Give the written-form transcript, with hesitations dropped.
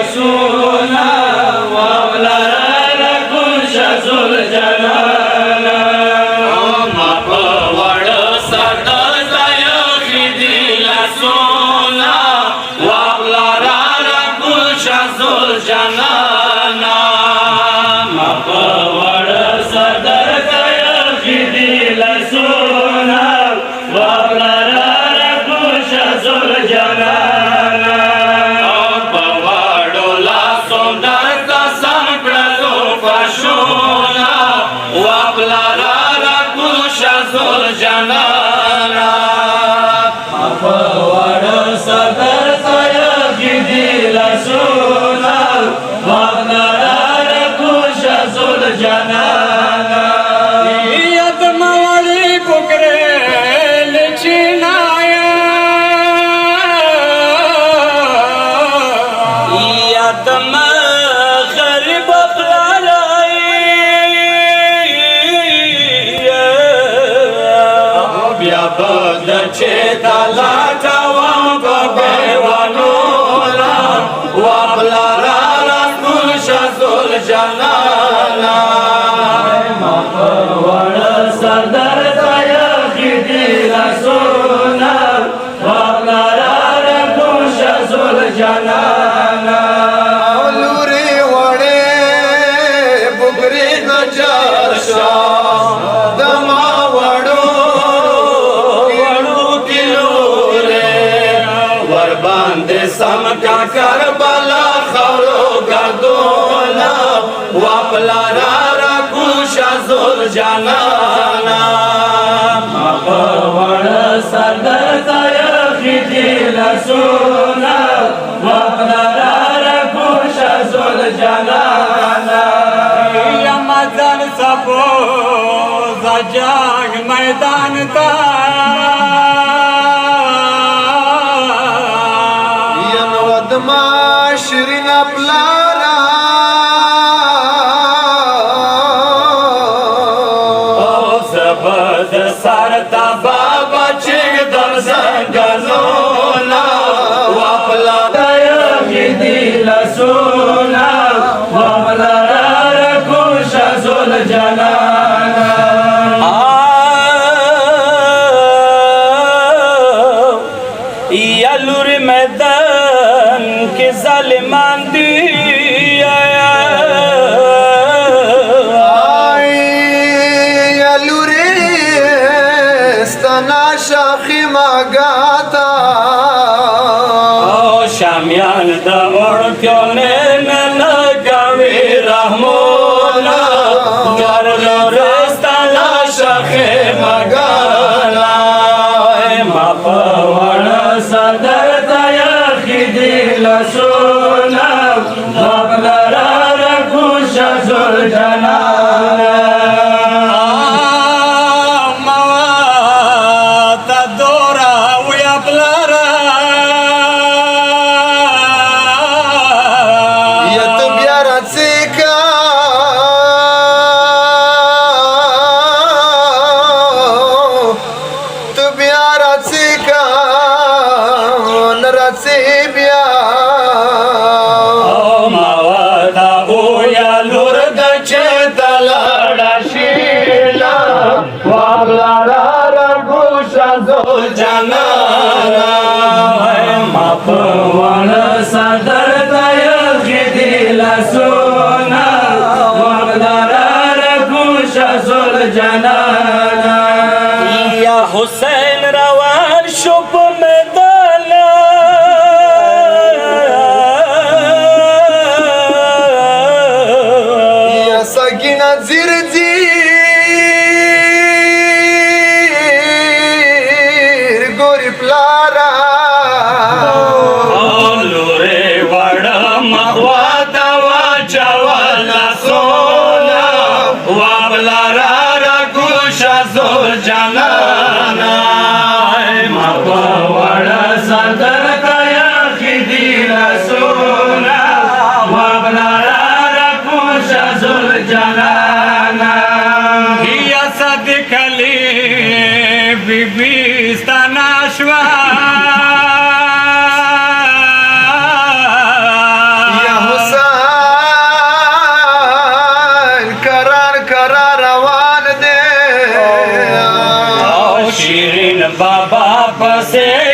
لاسونا وابلار رکوش زلجلالا ما پوڑ سرد یخیدی لاسونا وابلار رکوش زلجلالا ما پوڑ سرد یخیدی لاسونا وابلار رکوش زلجلالا جلالا مفوڑ صدر سیدی لسونا وغنر کش زل جلالا ید مولی بکرے لچنایا ید مغرب چیتا لاٹاوان ببیوانولا وابلارا رکوش زل جلالا مفوڑ سردر سیخیدی لسونا وابلارا رکوش زل جلالا لوری وڑے بگری نجاشا دما وڑو سم کا کربلا خورو گردولا وابلارا رکوش زل جلالا مفوڑ سردر سیخیدی لسونا وابلارا رکوش زل جلالا یمزن سبو زجاگ میدان تا ما شیرین پلارا او زبد سرتا بابا چیگ در زنگلونا وپلا یخیدی لسونا وپلا رکوش زل جلالا یلور میدان کے ظالمان دی یلوری استنا شاخی مگاتا شامیان دا اڑکیونے نلگاوی رحمولا گرلور استنا شاخی مگالا مفوڑ صدر یخیدی لسونا وابلارا رکوش زل جلالا موات دورا ویابلارا یتو بیارت سیکا تو بیارت سیکا نرسیبیا موتا اویا لرد چیتلڑا شیلا وابلارا رکوش زل جلالا مفوڑ صدر یخیدی لسونا وابلارا رکوش زل جلالا یا حسین روان شب میدانا یا سگینا زیر گوری پلارا لوری وڑا مواتا واجوالا سولا وابلارا رکوش زل جلالا مفوڑ صدر یخیدی لسونا وابلارا رکوش زل جلالا یا صدق علی بی بی استناشوا یا आपसे